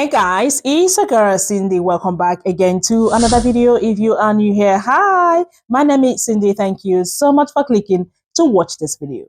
Hey guys, it's your girl Cindy. Welcome back again to another video. If you are new here, hi, my name is Cindy. Thank you so much for clicking to watch this video.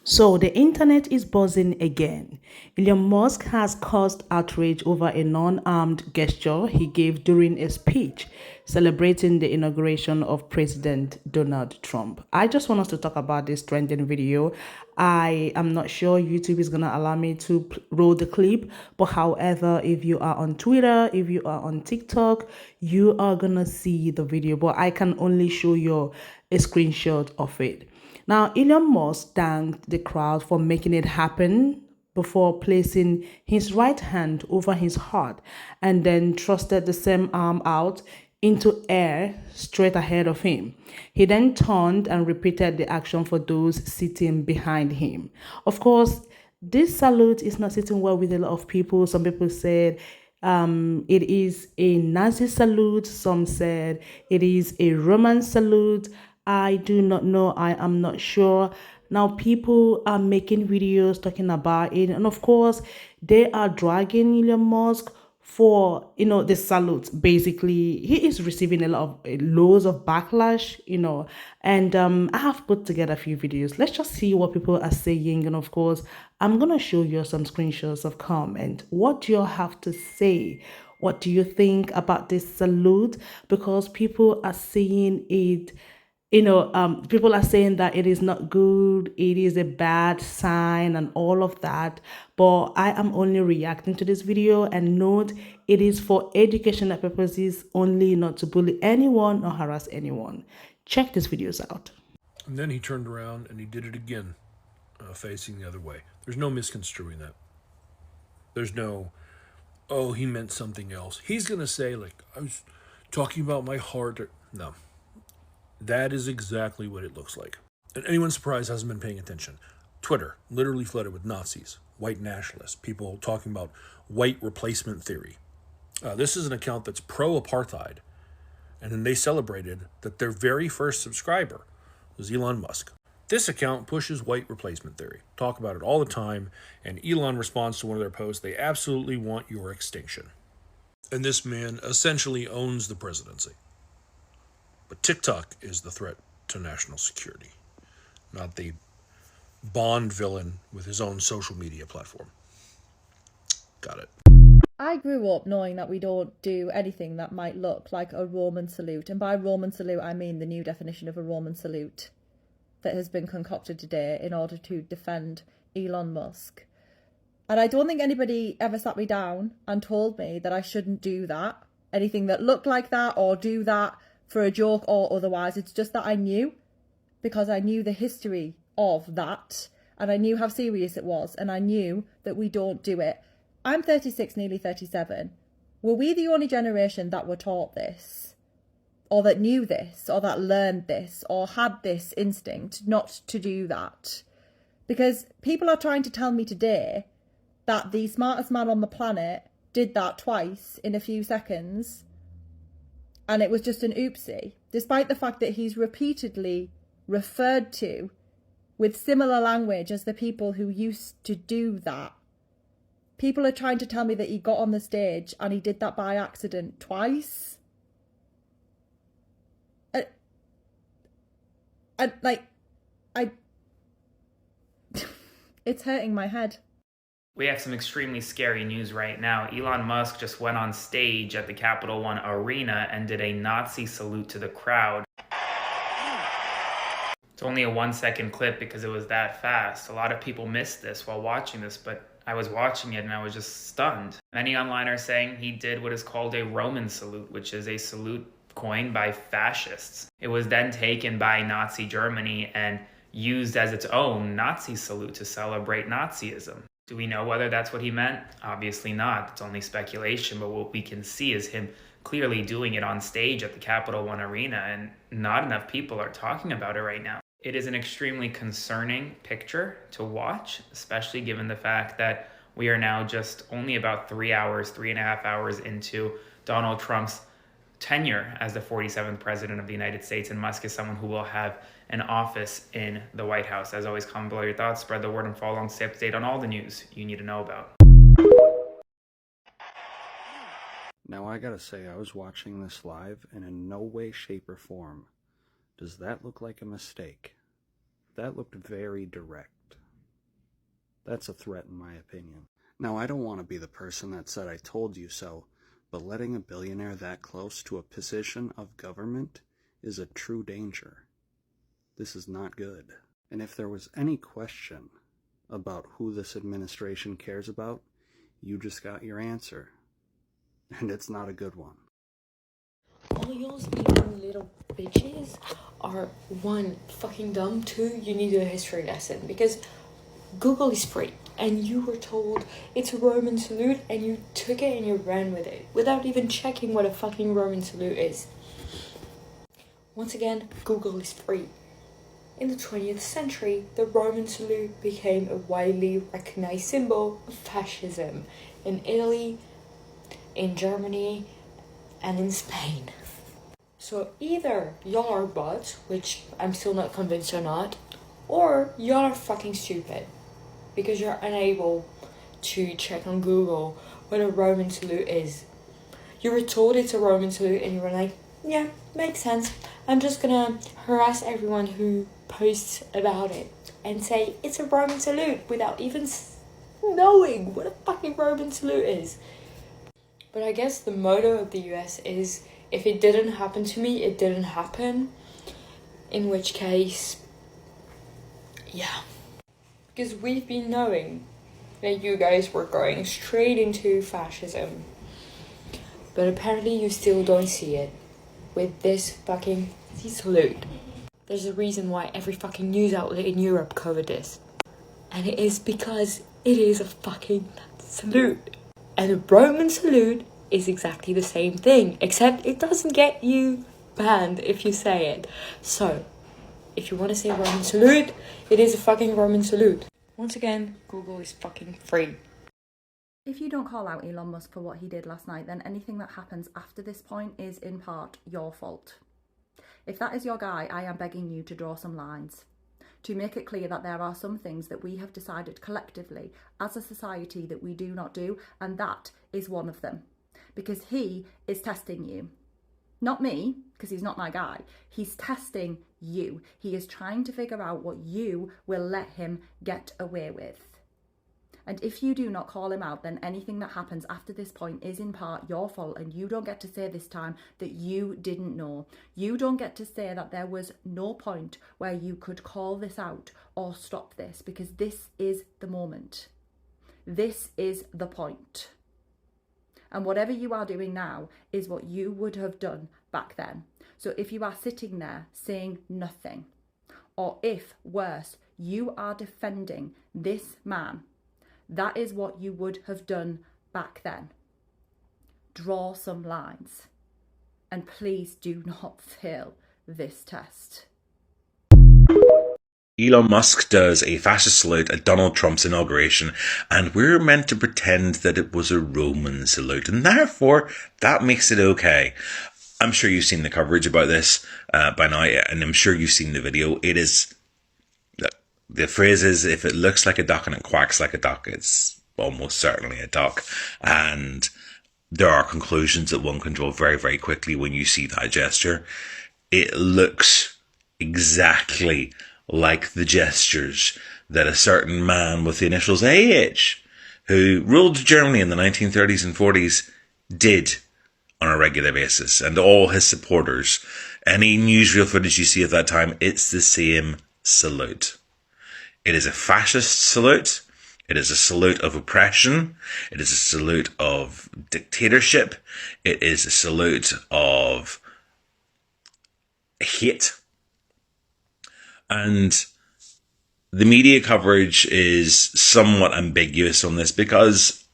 So the internet is buzzing again. Elon Musk has caused outrage over a non-armed gesture he gave during a speech celebrating the inauguration of President Donald Trump. I just want us to talk about this trending video. I am not sure YouTube is going to allow me to roll the clip, but however, if you are on Twitter, if you are on TikTok, you are going to see the video, but I can only show you a screenshot of it. Now, Elon Musk thanked the crowd for making it happen before placing his right hand over his heart and then thrusted the same arm out into air straight ahead of him. He then turned and repeated the action for those sitting behind him. Of course, this salute is not sitting well with a lot of people. Some people said it is a Nazi salute. Some said it is a Roman salute. I do not know. I am not sure. Now, people are making videos talking about it. And of course, they are dragging Elon Musk for, the salute. Basically, he is receiving a lot of loads of backlash, and I have put together a few videos. Let's just see what people are saying. And of course, I'm going to show you some screenshots of comment. What do you have to say? What do you think about this salute? Because people are saying it, people are saying that it is not good, it is a bad sign and all of that. But I am only reacting to this video, and note it is for educational purposes only, not to bully anyone or harass anyone. Check these videos out. And then he turned around and he did it again, facing the other way. There's no misconstruing that. There's no, oh, he meant something else. He's going to say, like, I was talking about my heart. No. That is exactly what it looks like. And anyone surprised hasn't been paying attention. Twitter literally flooded with Nazis, white nationalists, people talking about white replacement theory. This is an account that's pro-apartheid. And then they celebrated that their very first subscriber was Elon Musk. This account pushes white replacement theory. Talk about it all the time. And Elon responds to one of their posts, they absolutely want your extinction. And this man essentially owns the presidency. But TikTok is the threat to national security, not the Bond villain with his own social media platform. Got it. I grew up knowing that we don't do anything that might look like a Roman salute. And by Roman salute, I mean the new definition of a Roman salute that has been concocted today in order to defend Elon Musk. And I don't think anybody ever sat me down and told me that I shouldn't do that, anything that looked like that or do that for a joke or otherwise. It's just that I knew, because I knew the history of that and I knew how serious it was, and I knew that we don't do it. I'm 36, nearly 37. Were we the only generation that were taught this, or that knew this, or that learned this, or had this instinct not to do that? Because people are trying to tell me today that the smartest man on the planet did that twice in a few seconds, and it was just an oopsie, despite the fact that he's repeatedly referred to with similar language as the people who used to do that. People are trying to tell me that he got on the stage and he did that by accident twice. It's hurting my head. We have some extremely scary news right now. Elon Musk just went on stage at the Capital One Arena and did a Nazi salute to the crowd. It's only a 1-second clip because it was that fast. A lot of people missed this while watching this, but I was watching it and I was just stunned. Many online are saying he did what is called a Roman salute, which is a salute coined by fascists. It was then taken by Nazi Germany and used as its own Nazi salute to celebrate Nazism. Do we know whether that's what he meant? Obviously not. It's only speculation, but what we can see is him clearly doing it on stage at the Capital One Arena, and not enough people are talking about it right now. It is an extremely concerning picture to watch, especially given the fact that we are now just only about 3.5 hours into Donald Trump's tenure as the 47th president of the United States, and Musk is someone who will have an office in the White House. As always, comment below your thoughts, spread the word, and follow along, stay up to date on all the news you need to know about. Now I gotta say, I was watching this live, and in no way, shape, or form does that look like a mistake. That looked very direct. That's a threat in my opinion. Now I don't want to be the person that said I told you so, but letting a billionaire that close to a position of government is a true danger. This is not good. And if there was any question about who this administration cares about, you just got your answer. And it's not a good one. All y'all's Elon little bitches are, one, fucking dumb, two, you need a history lesson, because Google is free, and you were told it's a Roman salute, and you took it and you ran with it, without even checking what a fucking Roman salute is. Once again, Google is free. In the 20th century, the Roman salute became a widely recognized symbol of fascism in Italy, in Germany, and in Spain. So either y'all are bots, which I'm still not convinced you're not, or y'all are fucking stupid because you're unable to check on Google what a Roman salute is. You were told it's a Roman salute and you were like, yeah, makes sense. I'm just gonna harass everyone who posts about it and say it's a Roman salute without even knowing what a fucking Roman salute is. But I guess the motto of the US is, if it didn't happen to me, it didn't happen. In which case, yeah. Because we've been knowing that you guys were going straight into fascism. But apparently you still don't see it with this fucking salute. There's a reason why every fucking news outlet in Europe covered this. And it is because it is a fucking salute. And a Roman salute is exactly the same thing, except it doesn't get you banned if you say it. So, if you want to say Roman salute, it is a fucking Roman salute. Once again, Google is fucking free. If you don't call out Elon Musk for what he did last night, then anything that happens after this point is in part your fault. If that is your guy, I am begging you to draw some lines. To make it clear that there are some things that we have decided collectively as a society that we do not do, and that is one of them. Because he is testing you. Not me, because he's not my guy. He's testing you. He is trying to figure out what you will let him get away with. And if you do not call him out, then anything that happens after this point is in part your fault, and you don't get to say this time that you didn't know. You don't get to say that there was no point where you could call this out or stop this, because this is the moment. This is the point. And whatever you are doing now is what you would have done back then. So if you are sitting there saying nothing, or if worse, you are defending this man, that is what you would have done back then. Draw some lines. And please do not fail this test. Elon Musk does a fascist salute at Donald Trump's inauguration, and we're meant to pretend that it was a Roman salute, and therefore that makes it okay. I'm sure you've seen the coverage about this by now, and I'm sure you've seen the video. It is, the phrase is, if it looks like a duck and it quacks like a duck, it's almost certainly a duck. And there are conclusions that one can draw very, very quickly when you see that gesture. It looks exactly like the gestures that a certain man with the initials AH, who ruled Germany in the 1930s and 40s, did on a regular basis. And all his supporters, any newsreel footage you see at that time, it's the same salute. It is a fascist salute. It is a salute of oppression. It is a salute of dictatorship. It is a salute of hate. And the media coverage is somewhat ambiguous on this because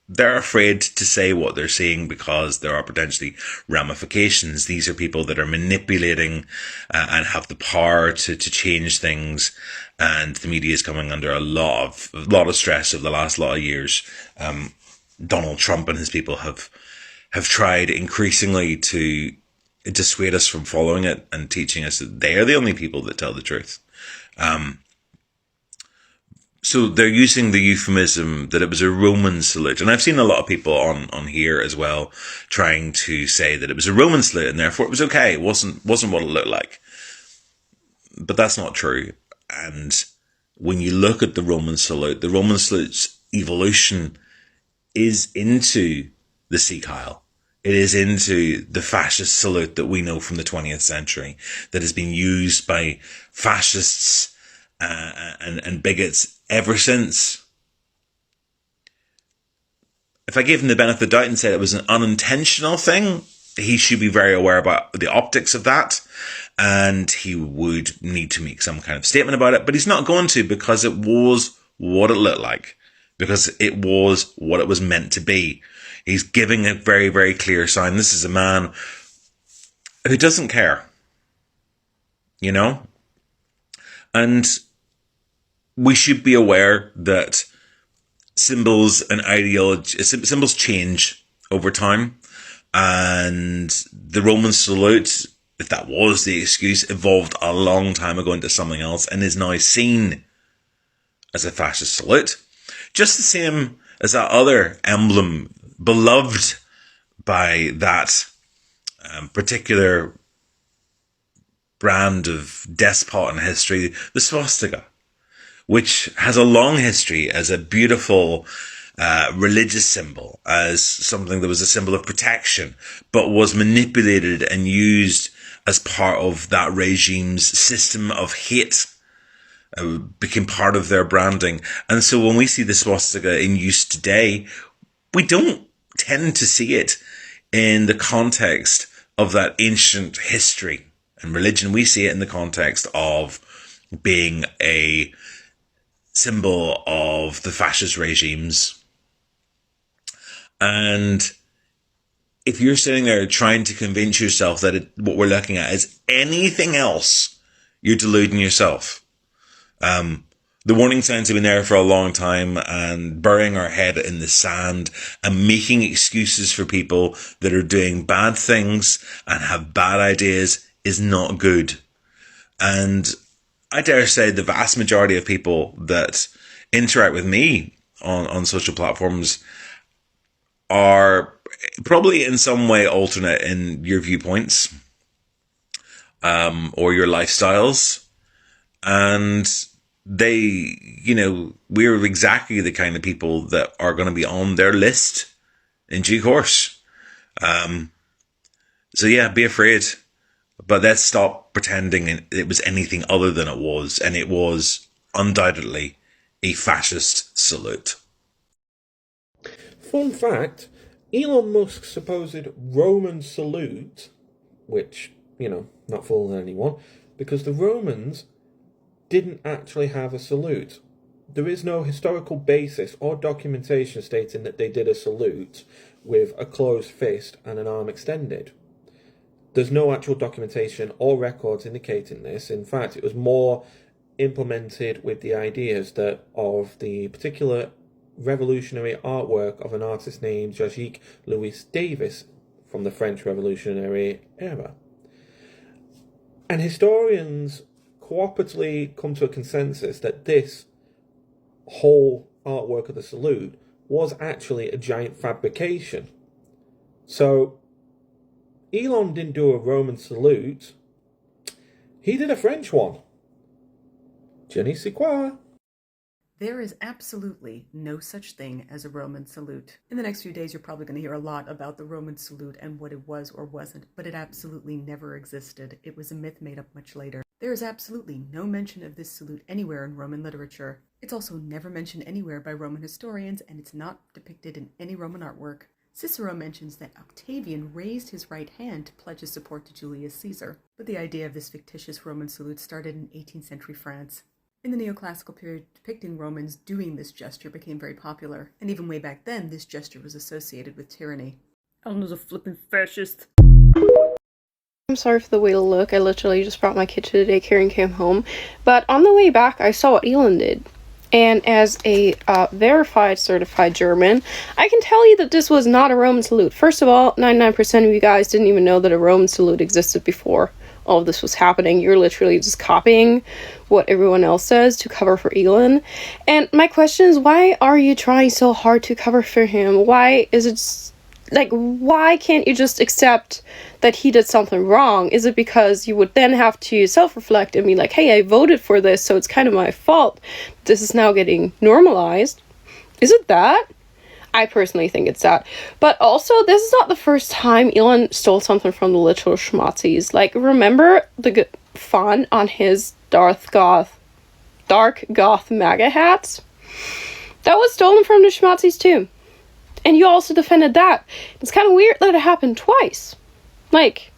they're afraid to say what they're saying because there are potentially ramifications. These are people that are manipulating and have the power to change things. And the media is coming under a lot of stress over the last lot of years. Donald Trump and his people have tried increasingly to dissuade us from following it and teaching us that they are the only people that tell the truth. So they're using the euphemism that it was a Roman salute. And I've seen a lot of people on here as well trying to say that it was a Roman salute and therefore it was okay. It wasn't what it looked like. But that's not true. And when you look at the Roman salute's evolution is into the Sieg Heil. It is into the fascist salute that we know from the 20th century that has been used by fascists and bigots ever since. If I gave him the benefit of the doubt and said it was an unintentional thing, he should be very aware about the optics of that, and he would need to make some kind of statement about it, but he's not going to, because it was what it looked like, because it was what it was meant to be. He's giving a very, very clear sign. This is a man who doesn't care, you know? And we should be aware that symbols and ideology, symbols change over time. And the Roman salute, if that was the excuse, evolved a long time ago into something else and is now seen as a fascist salute. Just the same as that other emblem beloved by that particular brand of despot in history, the swastika, which has a long history as a beautiful religious symbol, as something that was a symbol of protection, but was manipulated and used as part of that regime's system of hate, became part of their branding. And so when we see the swastika in use today, we don't tend to see it in the context of that ancient history and religion. We see it in the context of being a symbol of the fascist regimes. And if you're sitting there trying to convince yourself that what we're looking at is anything else, you're deluding yourself. The warning signs have been there for a long time, and burying our head in the sand and making excuses for people that are doing bad things and have bad ideas is not good. And I dare say the vast majority of people that interact with me on social platforms are probably in some way alternate in your viewpoints or your lifestyles. And they, we're exactly the kind of people that are going to be on their list in due course. So yeah, be afraid. But let's stop pretending it was anything other than it was. And it was undoubtedly a fascist salute. Fun fact, Elon Musk's supposed Roman salute, which, not fooling anyone, because the Romans didn't actually have a salute. There is no historical basis or documentation stating that they did a salute with a closed fist and an arm extended. There's no actual documentation or records indicating this. In fact, it was more implemented with the ideas of the particular revolutionary artwork of an artist named Jacques Louis Davis from the French Revolutionary era. And historians cooperatively come to a consensus that this whole artwork of the salute was actually a giant fabrication. So Elon didn't do a Roman salute, he did a French one. Je ne sais quoi. There is absolutely no such thing as a Roman salute. In the next few days, you're probably going to hear a lot about the Roman salute and what it was or wasn't, but it absolutely never existed. It was a myth made up much later. There is absolutely no mention of this salute anywhere in Roman literature. It's also never mentioned anywhere by Roman historians, and it's not depicted in any Roman artwork. Cicero mentions that Octavian raised his right hand to pledge his support to Julius Caesar, but the idea of this fictitious Roman salute started in 18th century France. In the neoclassical period, depicting Romans doing this gesture became very popular, and even way back then, this gesture was associated with tyranny. Elon was a flippin' fascist. I'm sorry for the way to look. I literally just brought my kid to the daycare and came home. But on the way back, I saw what Elon did. And as a verified, certified German, I can tell you that this was not a Roman salute. First of all, 99% of you guys didn't even know that a Roman salute existed before. all of this was happening. You're literally just copying what everyone else says to cover for Elon. And my question is, why are you trying so hard to cover for him? Why is it like, why can't you just accept that he did something wrong? Is it because you would then have to self-reflect and be like, hey, I voted for this, so it's kind of my fault. This is now getting normalized. Is it that? I personally think it's that. But also, this is not the first time Elon stole something from the literal schmazzies. Like, remember the font on his dark goth MAGA hats? That was stolen from the schmazzies too. And you also defended that. It's kind of weird that it happened twice. Like,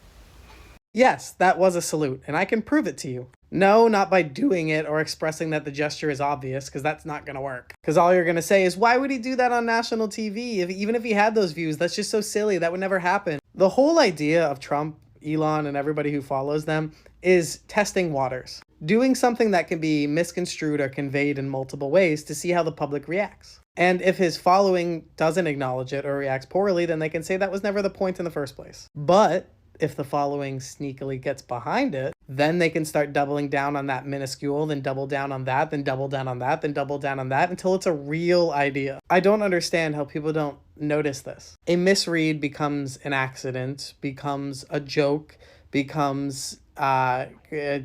yes, that was a salute, and I can prove it to you. No, not by doing it or expressing that the gesture is obvious, because that's not going to work. Because all you're going to say is, why would he do that on national TV? Even if he had those views, that's just so silly. That would never happen. The whole idea of Trump, Elon, and everybody who follows them is testing waters. Doing something that can be misconstrued or conveyed in multiple ways to see how the public reacts. And if his following doesn't acknowledge it or reacts poorly, then they can say that was never the point in the first place. But if the following sneakily gets behind it, then they can start doubling down on that minuscule, then double down on that, then double down on that, then double down on that, until it's a real idea. I don't understand how people don't notice this. A misread becomes an accident, becomes a joke, becomes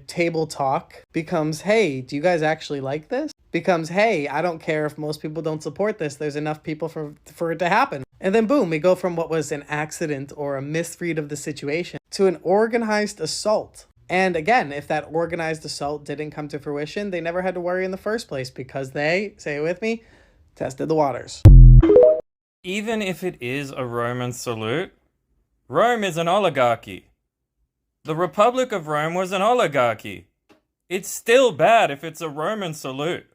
table talk, becomes, hey, do you guys actually like this? Becomes, hey, I don't care if most people don't support this, there's enough people for it to happen. And then boom, we go from what was an accident or a misread of the situation to an organized assault. And again, if that organized assault didn't come to fruition, they never had to worry in the first place because they, say it with me, tested the waters. Even if it is a Roman salute, Rome is an oligarchy. The Republic of Rome was an oligarchy. It's still bad if it's a Roman salute.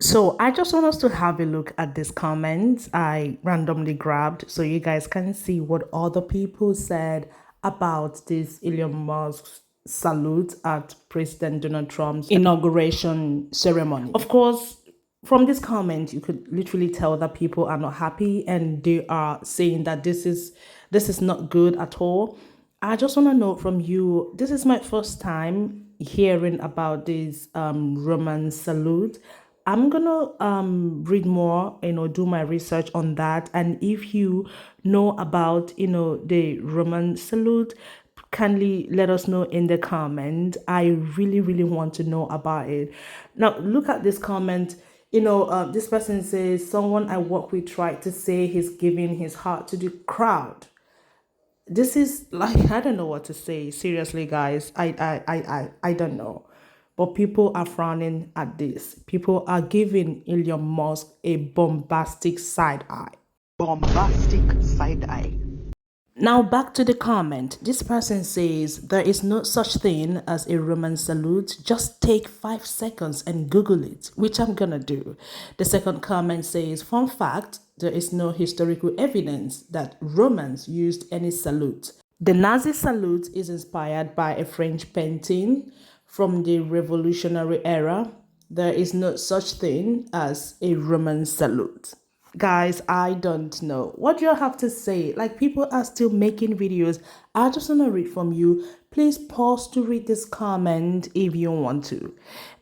So I just want us to have a look at this comment I randomly grabbed so you guys can see what other people said about this Elon Musk salute at President Donald Trump's inauguration ceremony. Of course, from this comment, you could literally tell that people are not happy and they are saying that this is not good at all. I just want to know from you, this is my first time hearing about this Roman salute. I'm gonna read more, do my research on that. And if you know about, the Roman salute, kindly let us know in the comment. I really, really want to know about it. Now, look at this comment. This person says, someone I work with tried to say he's giving his heart to the crowd. This is like, I don't know what to say. Seriously, guys, I don't know. But people are frowning at this. People are giving Elon Musk a bombastic side eye. Bombastic side eye. Now back to the comment. This person says there is no such thing as a Roman salute. Just take 5 seconds and Google it, which I'm gonna do. The second comment says, fun fact, there is no historical evidence that Romans used any salute. The Nazi salute is inspired by a French painting from the Revolutionary era. There is no such thing as a Roman salute. Guys, I don't know. What do you have to say? Like, people are still making videos. I just want to read from you. Please pause to read this comment if you want to.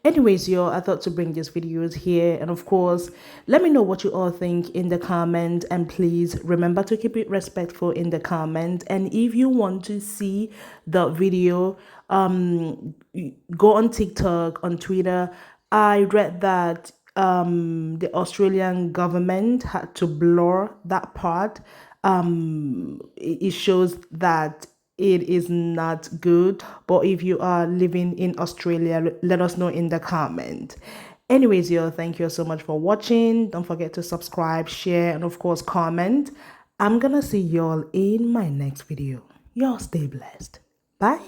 Anyways, y'all, I thought to bring these videos here. And of course, let me know what you all think in the comment. And please remember to keep it respectful in the comment. And if you want to see the video, go on TikTok, on Twitter. I read that the Australian government had to blur that part. It shows that it is not good. But if you are living in Australia, let us know in the comment. Anyways, y'all, thank you so much for watching. Don't forget to subscribe, share, and of course, comment. I'm gonna see y'all in my next video. Y'all stay blessed. Bye.